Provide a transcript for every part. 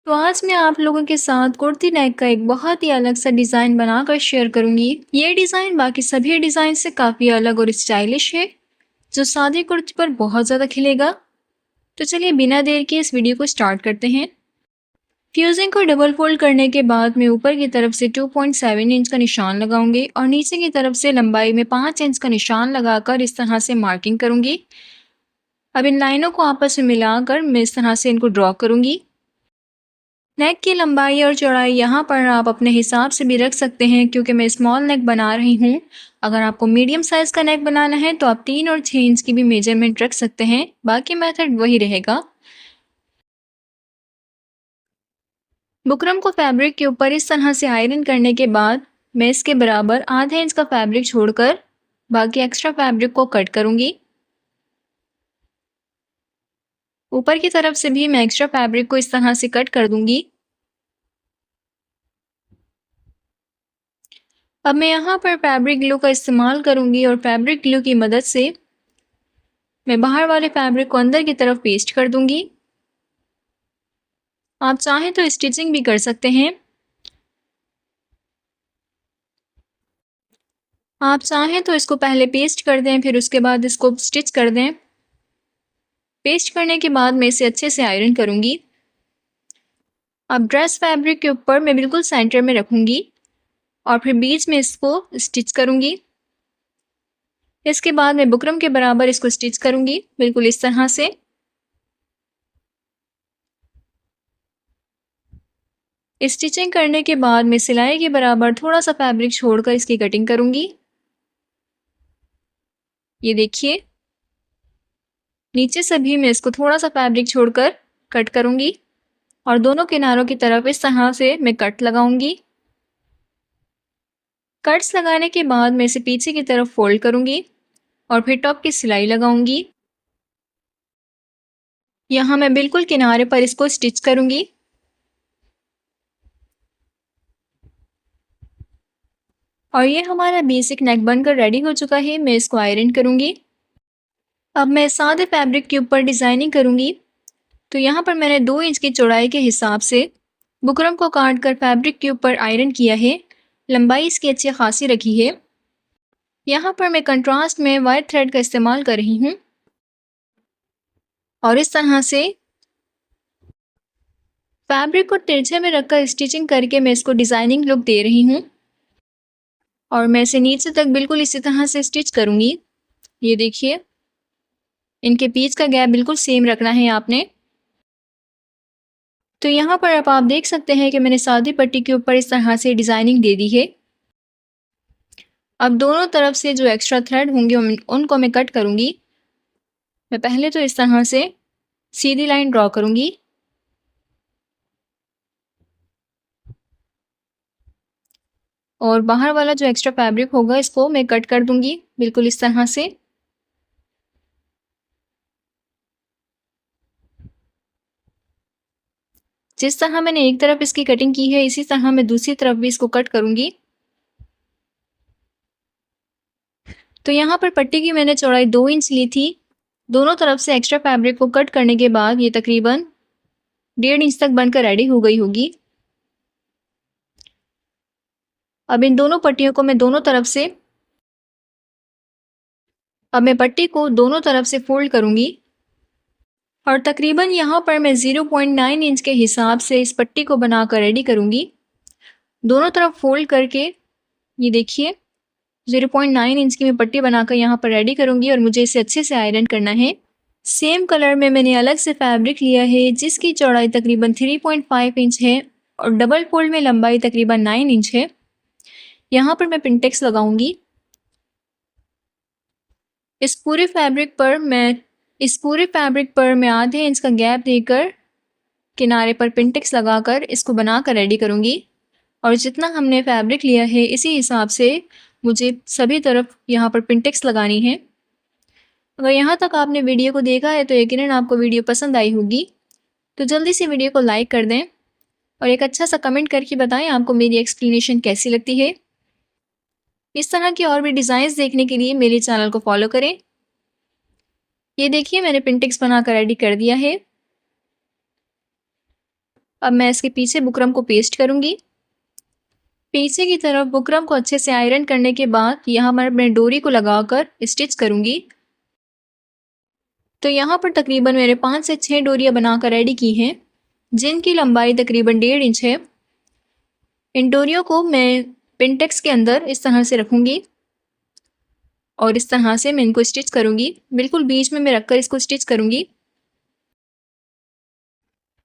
तो आज मैं आप लोगों के साथ कुर्ती नेक का एक बहुत ही अलग सा डिज़ाइन बनाकर शेयर करूंगी। ये डिज़ाइन बाकी सभी डिज़ाइन से काफ़ी अलग और स्टाइलिश है, जो सादी कुर्ती पर बहुत ज़्यादा खिलेगा। तो चलिए बिना देर के इस वीडियो को स्टार्ट करते हैं। फ्यूजिंग को डबल फोल्ड करने के बाद मैं ऊपर की तरफ से 2.7 इंच का निशान लगाऊंगी और नीचे की तरफ से लंबाई में 5 इंच का निशान लगाकर इस तरह से मार्किंग करूंगी। अब इन लाइनों को आपस में मिलाकर मैं इस तरह से इनको ड्रॉ करूंगी। नेक की लंबाई और चौड़ाई यहाँ पर आप अपने हिसाब से भी रख सकते हैं, क्योंकि मैं स्मॉल नेक बना रही हूँ। अगर आपको मीडियम साइज़ का नेक बनाना है तो आप 3 और 6 इंच की भी मेजरमेंट रख सकते हैं, बाकी मेथड वही रहेगा। बुकरम को फैब्रिक के ऊपर इस तरह से आयरन करने के बाद मैं इसके बराबर आधे इंच का फैब्रिक छोड़कर बाकी एक्स्ट्रा फैब्रिक को कट करूंगी। ऊपर की तरफ से भी मैं एक्स्ट्रा फैब्रिक को इस तरह से कट कर दूंगी। अब मैं यहाँ पर फैब्रिक ग्लू का इस्तेमाल करूंगी और फैब्रिक ग्लू की मदद से मैं बाहर वाले फैब्रिक को अंदर की तरफ पेस्ट कर दूंगी। आप चाहें तो स्टिचिंग भी कर सकते हैं। आप चाहें तो इसको पहले पेस्ट कर दें, फिर उसके बाद इसको स्टिच कर दें। पेस्ट करने के बाद मैं इसे अच्छे से आयरन करूंगी। अब ड्रेस फैब्रिक के ऊपर मैं बिल्कुल सेंटर में रखूंगी और फिर बीच में इसको स्टिच करूंगी। इसके बाद मैं बुकरम के बराबर इसको स्टिच करूंगी, बिल्कुल इस तरह से। स्टिचिंग करने के बाद मैं सिलाई के बराबर थोड़ा सा फैब्रिक छोड़कर इसकी कटिंग करूंगी। ये देखिए, नीचे से भी मैं इसको थोड़ा सा फैब्रिक छोड़कर कट करूंगी और दोनों किनारों की तरफ इस तरह से मैं कट लगाऊंगी। कट्स लगाने के बाद मैं इसे पीछे की तरफ फोल्ड करूंगी और फिर टॉप की सिलाई लगाऊंगी। यहाँ मैं बिल्कुल किनारे पर इसको स्टिच करूंगी। और ये हमारा बेसिक नेक बनकर रेडी हो चुका है। मैं इसको आयरन करूंगी। अब मैं सादे फैब्रिक के ऊपर डिजाइनिंग करूंगी। तो यहाँ पर मैंने 2 इंच की चौड़ाई के हिसाब से बुकरम को काट कर फैब्रिक के ऊपर आयरन किया है। लंबाई इसकी अच्छी खासी रखी है। यहाँ पर मैं कंट्रास्ट में वाइट थ्रेड का इस्तेमाल कर रही हूँ और इस तरह से फैब्रिक को तिरछे में रखकर स्टिचिंग करके मैं इसको डिजाइनिंग लुक दे रही हूँ। और मैं इसे नीचे तक बिल्कुल इसी तरह से स्टिच करूंगी। ये देखिए, इनके बीच का गैप बिल्कुल सेम रखना है आपने। तो यहाँ पर अब आप देख सकते हैं कि मैंने सादी पट्टी के ऊपर इस तरह से डिजाइनिंग दे दी है। अब दोनों तरफ से जो एक्स्ट्रा थ्रेड होंगे उनको मैं कट करूंगी। मैं पहले तो इस तरह से सीधी लाइन ड्रॉ करूंगी और बाहर वाला जो एक्स्ट्रा फैब्रिक होगा इसको मैं कट कर दूंगी, बिल्कुल इस तरह से। जिस तरह मैंने एक तरफ इसकी कटिंग की है, इसी तरह मैं दूसरी तरफ भी इसको कट करूंगी। तो यहाँ पर पट्टी की मैंने चौड़ाई 2 इंच ली थी। दोनों तरफ से एक्स्ट्रा फैब्रिक को कट करने के बाद ये तकरीबन 1.5 इंच तक बनकर रेडी हो गई होगी। अब इन दोनों पट्टियों को मैं दोनों तरफ से अब मैं पट्टी को दोनों तरफ से फोल्ड करूंगी और तकरीबन यहाँ पर मैं 0.9 इंच के हिसाब से इस पट्टी को बनाकर रेडी करूंगी। दोनों तरफ फोल्ड करके ये देखिए 0.9 इंच की मैं पट्टी बनाकर यहाँ पर रेडी करूंगी और मुझे इसे अच्छे से आयरन करना है। सेम कलर में मैंने अलग से फैब्रिक लिया है, जिसकी चौड़ाई तकरीबन 3.5 इंच है और डबल फोल्ड में लंबाई तकरीबन 9 इंच है। यहाँ पर मैं पिंटेक्स लगाऊंगी। इस पूरे फैब्रिक पर मैं आधे इंच का गैप देकर किनारे पर पिंटेक्स लगाकर इसको बनाकर रेडी करूंगी। और जितना हमने फैब्रिक लिया है इसी हिसाब से मुझे सभी तरफ यहाँ पर पिंटेक्स लगानी है। अगर यहाँ तक आपने वीडियो को देखा है तो यकीनन आपको वीडियो पसंद आई होगी। तो जल्दी से वीडियो को लाइक कर दें और एक अच्छा सा कमेंट करके बताएं आपको मेरी एक्सप्लेनेशन कैसी लगती है। इस तरह की और भी डिज़ाइंस देखने के लिए मेरे चैनल को फॉलो करें। ये देखिए, मैंने पिंटेक्स बनाकर रेडी कर दिया है। अब मैं इसके पीछे बुकरम को पेस्ट करूंगी। पीछे की तरफ बुकरम को अच्छे से आयरन करने के बाद यहाँ मैं डोरी को लगाकर स्टिच करूंगी। तो यहाँ पर तकरीबन मेरे 5 से 6 डोरियाँ बनाकर रेडी की हैं, जिनकी लंबाई तकरीबन 1.5 इंच है। इन डोरियों को मैं पिनटेक्स के अंदर इस तरह से रखूंगी और इस तरह से मैं इनको स्टिच करूंगी। बिल्कुल बीच में मैं रखकर इसको स्टिच करूंगी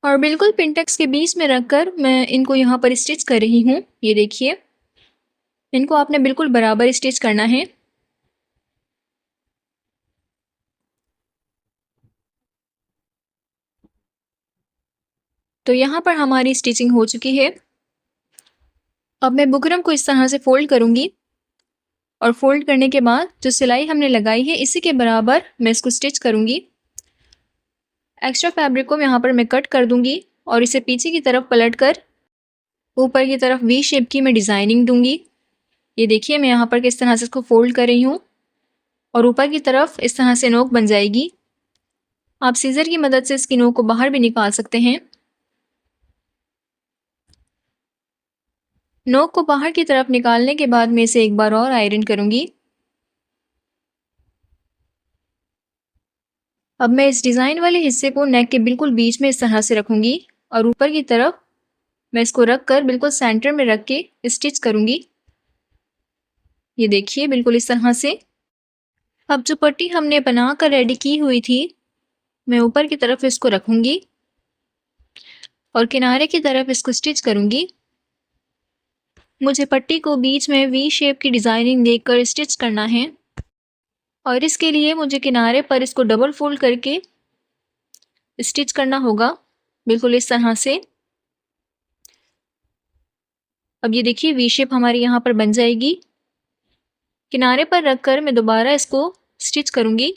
और बिल्कुल पिनटेक्स के बीच में रखकर मैं इनको यहाँ पर स्टिच कर रही हूँ। ये देखिए, इनको आपने बिल्कुल बराबर स्टिच करना है। तो यहाँ पर हमारी स्टिचिंग हो चुकी है। अब मैं बुकरम को इस तरह से फोल्ड करूंगी और फोल्ड करने के बाद जो सिलाई हमने लगाई है इसी के बराबर मैं इसको स्टिच करूंगी। एक्स्ट्रा फैब्रिक को यहाँ पर मैं कट कर दूंगी और इसे पीछे की तरफ पलट कर ऊपर की तरफ वी शेप की मैं डिज़ाइनिंग दूंगी। ये देखिए, मैं यहाँ पर किस तरह से इसको फोल्ड कर रही हूँ और ऊपर की तरफ इस तरह से नोक बन जाएगी। आप सीजर की मदद से इसकी नोक को बाहर भी निकाल सकते हैं। नोक को बाहर की तरफ निकालने के बाद मैं इसे एक बार और आयरन करूंगी। अब मैं इस डिज़ाइन वाले हिस्से को नेक के बिल्कुल बीच में इस तरह से रखूंगी और ऊपर की तरफ मैं इसको रख कर बिल्कुल सेंटर में रख के स्टिच करूंगी। ये देखिए, बिल्कुल इस तरह से। अब जो पट्टी हमने बनाकर रेडी की हुई थी, मैं ऊपर की तरफ इसको रखूंगी और किनारे की तरफ इसको स्टिच करूंगी। मुझे पट्टी को बीच में वी शेप की डिज़ाइनिंग देकर स्टिच करना है और इसके लिए मुझे किनारे पर इसको डबल फोल्ड करके स्टिच करना होगा, बिल्कुल इस तरह से। अब ये देखिए, वी शेप हमारी यहाँ पर बन जाएगी। किनारे पर रखकर मैं दोबारा इसको स्टिच करूंगी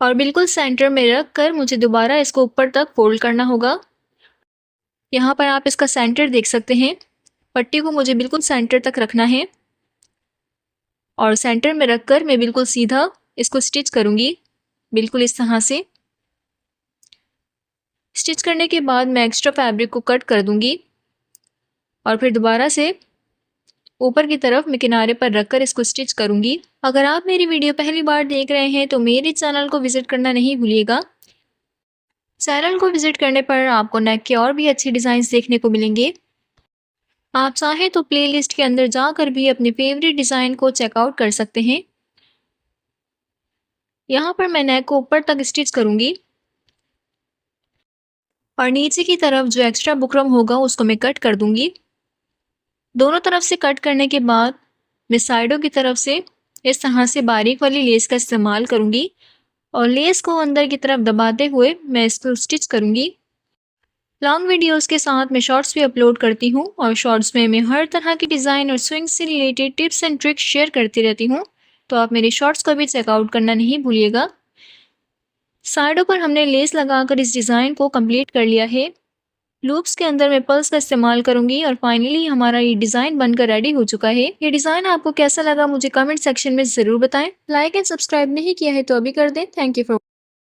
और बिल्कुल सेंटर में रखकर मुझे दोबारा इसको ऊपर तक फोल्ड करना होगा। यहाँ पर आप इसका सेंटर देख सकते हैं। पट्टी को मुझे बिल्कुल सेंटर तक रखना है और सेंटर में रखकर मैं बिल्कुल सीधा इसको स्टिच करूंगी, बिल्कुल इस तरह से। स्टिच करने के बाद मैं एक्स्ट्रा फैब्रिक को कट कर दूंगी और फिर दोबारा से ऊपर की तरफ मैं किनारे पर रखकर इसको स्टिच करूंगी। अगर आप मेरी वीडियो पहली बार देख रहे हैं तो मेरे चैनल को विजिट करना नहीं भूलिएगा। चैनल को विजिट करने पर आपको नेक के और भी अच्छे डिज़ाइंस देखने को मिलेंगे। आप चाहें तो प्लेलिस्ट के अंदर जाकर भी अपने फेवरेट डिज़ाइन को चेकआउट कर सकते हैं। यहाँ पर मैं नेक को ऊपर तक स्टिच करूंगी और नीचे की तरफ जो एक्स्ट्रा बुकरम होगा उसको मैं कट कर दूंगी। दोनों तरफ से कट करने के बाद मैं साइडों की तरफ से इस तरह से बारीक वाली लेस का इस्तेमाल करूंगी और लेस को अंदर की तरफ दबाते हुए मैं इसको स्टिच करूंगी। लॉन्ग वीडियोस के साथ मैं शॉर्ट्स भी अपलोड करती हूँ और शॉर्ट्स में मैं हर तरह की डिज़ाइन और स्विंग से related tips and tricks share करती रहती हूँ, तो आप मेरे शॉर्ट्स को भी चेकआउट करना नहीं भूलिएगा। साइडों पर हमने लेस लगाकर इस डिज़ाइन को कंप्लीट कर लिया है। लूप्स के अंदर मैं पर्ल्स का इस्तेमाल करूंगी और फाइनली हमारा ये डिज़ाइन बनकर रेडी हो चुका है। ये डिज़ाइन आपको कैसा लगा मुझे कमेंट सेक्शन में ज़रूर बताएं। लाइक एंड सब्सक्राइब नहीं किया है तो अभी कर दें। Thank you for